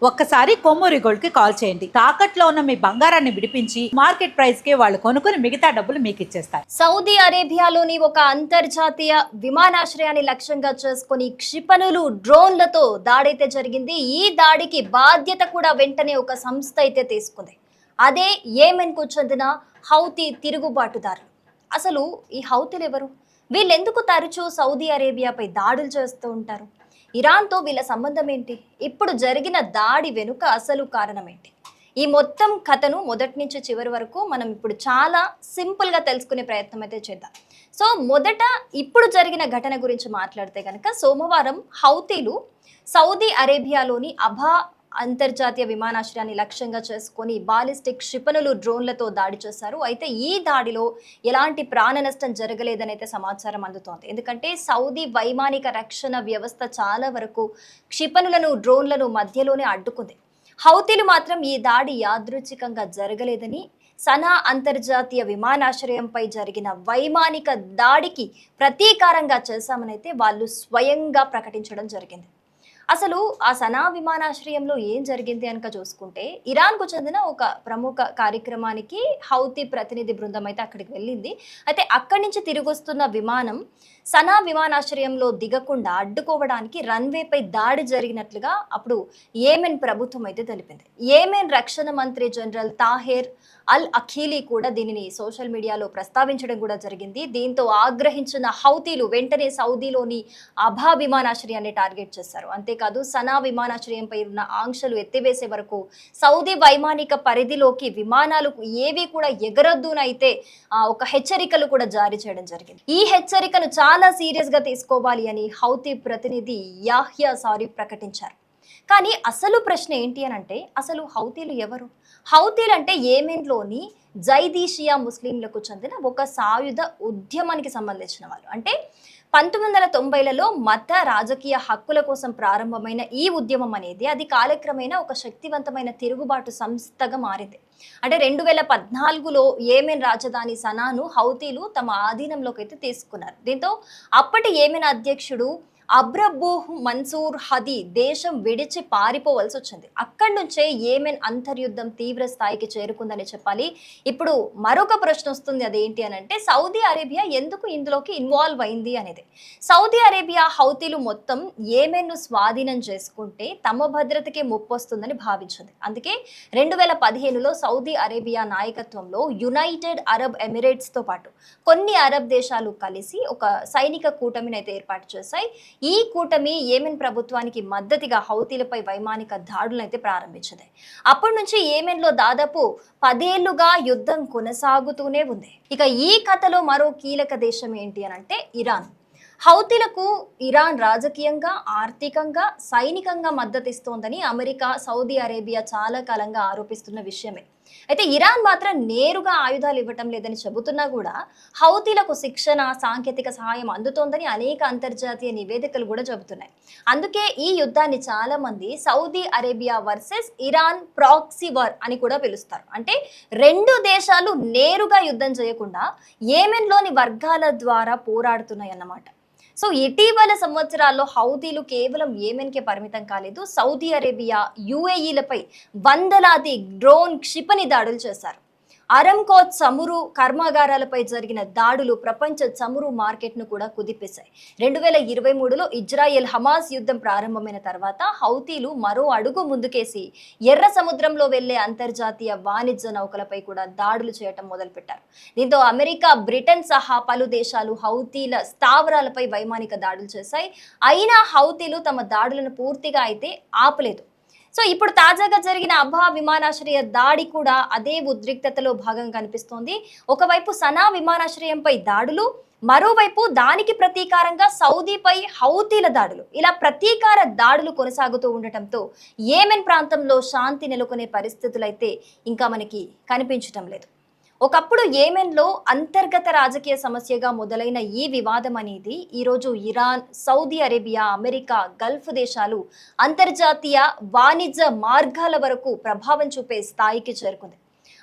ఒక్కసారి కొమ్మూరి గోల్డ్ కి కాల్ చేయండి. తాకట్లో ఉన్న మీ బంగారాన్ని విడిపించి మార్కెట్ ప్రైస్ కి వాళ్ళు కొనుక్కుని మిగతా డబ్బులు మీకు ఇచ్చేస్తారు. సౌదీ అరేబియాలోని ఒక అంతర్జాతీయ విమానాశ్రయాన్ని లక్ష్యంగా చేసుకుని క్షిపణులు డ్రోన్లతో దాడైతే జరిగింది. ఈ దాడికి బాధ్యత కూడా వెంటనే ఒక సంస్థ అయితే తీసుకుంది. అదే యెమెన్ కు చెందిన హౌతీ తిరుగుబాటుదారులు. అసలు ఈ హౌతీలు ఎవరు? వీళ్ళెందుకు తరచూ సౌదీ అరేబియాపై దాడులు చేస్తూ ఉంటారు? ఇరాన్తో వీళ్ళ సంబంధం ఏంటి? ఇప్పుడు జరిగిన దాడి వెనుక అసలు కారణం ఏంటి? ఈ మొత్తం కథను మొదటి నుంచి చివరి వరకు మనం ఇప్పుడు చాలా సింపుల్గా తెలుసుకునే ప్రయత్నం అయితే చేద్దాం. సో మొదట ఇప్పుడు జరిగిన ఘటన గురించి మాట్లాడితే కనుక సోమవారం హౌతీలు సౌదీ అరేబియాలోని అబా అంతర్జాతీయ విమానాశ్రయాన్ని లక్ష్యంగా చేసుకొని బాలిస్టిక్ క్షిపణులు డ్రోన్లతో దాడి చేశారు. అయితే ఈ దాడిలో ఎలాంటి ప్రాణ నష్టం జరగలేదని అయితే సమాచారం అందుతోంది. ఎందుకంటే సౌదీ వైమానిక రక్షణ వ్యవస్థ చాలా వరకు క్షిపణులను డ్రోన్లను మధ్యలోనే అడ్డుకుంది. హౌతీలు మాత్రం ఈ దాడి యాదృచ్ఛికంగా జరగలేదని, సనా అంతర్జాతీయ విమానాశ్రయంపై జరిగిన వైమానిక దాడికి ప్రతీకారంగా చేశామని అయితే వాళ్ళు స్వయంగా ప్రకటించడం జరిగింది. అసలు ఆ సనా విమానాశ్రయంలో ఏం జరిగింది కనుక చూసుకుంటే, ఇరాన్కు చెందిన ఒక ప్రముఖ కార్యక్రమానికి హౌతీ ప్రతినిధి బృందం అయితే అక్కడికి వెళ్ళింది. అయితే అక్కడి నుంచి తిరిగి వస్తున్న విమానం సనా విమానాశ్రయంలో దిగకుండా అడ్డుకోవడానికి రన్వేపై దాడి జరిగినట్లుగా అప్పుడు యెమెన్ ప్రభుత్వం అయితే తెలిపింది. యెమెన్ రక్షణ మంత్రి జనరల్ తాహెర్ అల్ అఖీలీ కూడా దీనిని సోషల్ మీడియాలో ప్రస్తావించడం కూడా జరిగింది. దీంతో ఆగ్రహించిన హౌతీలు వెంటనే సౌదీలోని అబా విమానాశ్రయాన్ని టార్గెట్ చేశారు. అంతేకాదు సనా విమానాశ్రయంపై ఉన్న ఆంక్షలు ఎత్తివేసే వరకు సౌదీ వైమానిక పరిధిలోకి విమానాలు ఏవి కూడా ఎగరొద్దునైతే ఒక హెచ్చరికలు కూడా జారీ చేయడం జరిగింది. ఈ హెచ్చరికను చాలా సీరియస్ గా తీసుకోవాలి అని హౌతీ ప్రతినిధి యాహ్యా సారీ ప్రకటించారు. కానీ అసలు ప్రశ్న ఏంటి అని అంటే, అసలు హౌతీలు ఎవరు? హౌతీలు అంటే యెమెన్లోని జైదీషియా ముస్లింలకు చెందిన ఒక సాయుధ ఉద్యమానికి సంబంధించిన వాళ్ళు. అంటే 1990లలో మత రాజకీయ హక్కుల కోసం ప్రారంభమైన ఈ ఉద్యమం అనేది అది కాలక్రమేణా ఒక శక్తివంతమైన తిరుగుబాటు సంస్థగా మారింది. అంటే 2014లో యెమెన్ రాజధాని సనాను హౌతీలు తమ ఆధీనంలోకి అయితే తీసుకున్నారు. దీంతో అప్పటి యెమెన్ అధ్యక్షుడు అబ్రబూహ్ మన్సూర్ హదీ దేశం విడిచి పారిపోవలసి వచ్చింది. అక్కడి నుంచే యెమెన్ అంతర్యుద్ధం తీవ్ర స్థాయికి చేరుకుందని చెప్పాలి. ఇప్పుడు మరొక ప్రశ్న వస్తుంది, అదేంటి అని అంటే, సౌదీ అరేబియా ఎందుకు ఇందులోకి ఇన్వాల్వ్ అయింది అనేది. సౌదీ అరేబియా హౌతీలు మొత్తం యెమెన్ను స్వాధీనం చేసుకుంటే తమ భద్రతకే ముప్పు వస్తుందని భావించింది. అందుకే 2015లో సౌదీ అరేబియా నాయకత్వంలో యునైటెడ్ అరబ్ ఎమిరేట్స్తో పాటు కొన్ని అరబ్ దేశాలు కలిసి ఒక సైనిక కూటమిని అయితే ఏర్పాటు చేశాయి. ఈ కూటమి యెమెన్ ప్రభుత్వానికి మద్దతుగా హౌతీలపై వైమానిక దాడులను అయితే ప్రారంభించింది. అప్పటి నుంచి యెమెన్లో దాదాపు 10 ఏళ్లుగా యుద్ధం కొనసాగుతూనే ఉంది. ఇక ఈ కథలో మరో కీలక దేశం ఏంటి అని అంటే ఇరాన్. హౌతీలకు ఇరాన్ రాజకీయంగా, ఆర్థికంగా, సైనికంగా మద్దతిస్తోందని అమెరికా, సౌదీ అరేబియా చాలా కాలంగా ఆరోపిస్తున్న విషయమే. అయితే ఇరాన్ మాత్రం నేరుగా ఆయుధాలు ఇవ్వటం లేదని చెబుతున్నా కూడా హౌతీలకు శిక్షణ, సాంకేతిక సహాయం అందుతోందని అనేక అంతర్జాతీయ నివేదికలు కూడా చెబుతున్నాయి. అందుకే ఈ యుద్ధాన్ని చాలా మంది Saudi Arabia versus Iran proxy war అని కూడా పిలుస్తారు. అంటే రెండు దేశాలు నేరుగా యుద్ధం చేయకుండా యెమెన్లోని వర్గాల ద్వారా పోరాడుతున్నాయి అన్నమాట. సో ఇటీవల సంవత్సరాల్లో హౌతీలు కేవలం యెమెన్కే పరిమితం కాలేదు. సౌదీ అరేబియా, యుఏఈలపై వందలాది డ్రోన్ క్షిపణి దాడులు చేశారు. అరంకో చమురు కర్మాగారాలపై జరిగిన దాడులు ప్రపంచ చమురు మార్కెట్ను కూడా కుదిపేశాయి. 2023లో ఇజ్రాయెల్ హమాస్ యుద్ధం ప్రారంభమైన తర్వాత హౌతీలు మరో అడుగు ముందుకేసి ఎర్ర సముద్రంలో వెళ్లే అంతర్జాతీయ వాణిజ్య నౌకలపై కూడా దాడులు చేయటం మొదలుపెట్టారు. దీంతో అమెరికా, బ్రిటన్ సహా పలు దేశాలు హౌతీల స్థావరాలపై వైమానిక దాడులు చేశాయి. అయినా హౌతీలు తమ దాడులను పూర్తిగా అయితే ఆపలేదు. సో ఇప్పుడు తాజాగా జరిగిన అబా విమానాశ్రయ దాడి కూడా అదే ఉద్రిక్తతలో భాగంగా కనిపిస్తోంది. ఒకవైపు సనా విమానాశ్రయంపై దాడులు, మరోవైపు దానికి ప్రతీకారంగా సౌదీపై హౌతీల దాడులు. ఇలా ప్రతీకార దాడులు కొనసాగుతూ ఉండటంతో యెమెన్ ప్రాంతంలో శాంతి నెలకొనే పరిస్థితులైతే ఇంకా మనకి కనిపించటం లేదు. ఒకప్పుడు యెమెన్లో అంతర్గత రాజకీయ సమస్యగా మొదలైన ఈ వివాదం అనేది ఈరోజు Iran, Saudi Arabia, America, Gulf దేశాలు అంతర్జాతీయ వాణిజ్య మార్గాల వరకు ప్రభావం చూపే స్థాయికి చేరుకుంది.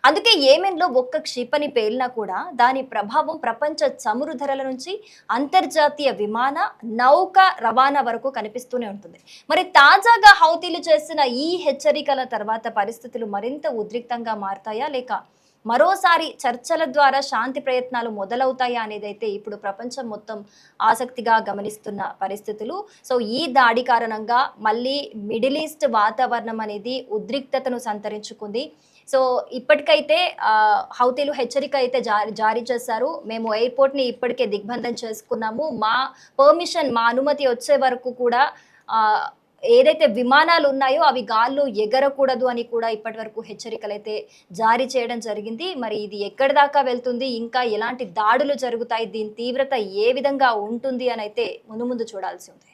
అందుకే యెమెన్‌లో ఒక్క క్షిపణి పేలినా కూడా దాని ప్రభావం ప్రపంచ చమురు ధరల నుంచి అంతర్జాతీయ విమాన, నౌక రవాణా వరకు కనిపిస్తూనే ఉంటుంది. మరి తాజాగా హౌతీలు చేసిన ఈ హెచ్చరికల తర్వాత పరిస్థితులు మరింత ఉద్రిక్తంగా మారతాయా? లేక మరోసారి చర్చల ద్వారా శాంతి ప్రయత్నాలు మొదలవుతాయా అనేదైతే ఇప్పుడు ప్రపంచం మొత్తం ఆసక్తిగా గమనిస్తున్న పరిస్థితులు. సో ఈ దాడి కారణంగా మళ్ళీ మిడిల్ ఈస్ట్ వాతావరణం అనేది ఉద్రిక్తతను సంతరించుకుంది. సో ఇప్పటికైతే హౌతీలు హెచ్చరిక అయితే జారీ చేశారు. మేము ఎయిర్‌పోర్ట్‌ని ఇప్పటికే దిగ్బంధం చేసుకున్నాము. మా అనుమతి వచ్చే వరకు కూడా ఆహ్, ఏదైతే విమానాలు ఉన్నాయో అవి గాల్లో ఎగరకూడదు అని కూడా ఇప్పటివరకు హెచ్చరికలైతే జారీ చేయడం జరిగింది. మరి ఇది ఎక్కడి దాకా వెళ్తుంది? ఇంకా ఎలాంటి దాడులు జరుగుతాయి? దీని తీవ్రత ఏ విధంగా ఉంటుంది అనైతే ముందు ముందు చూడాల్సి ఉంది.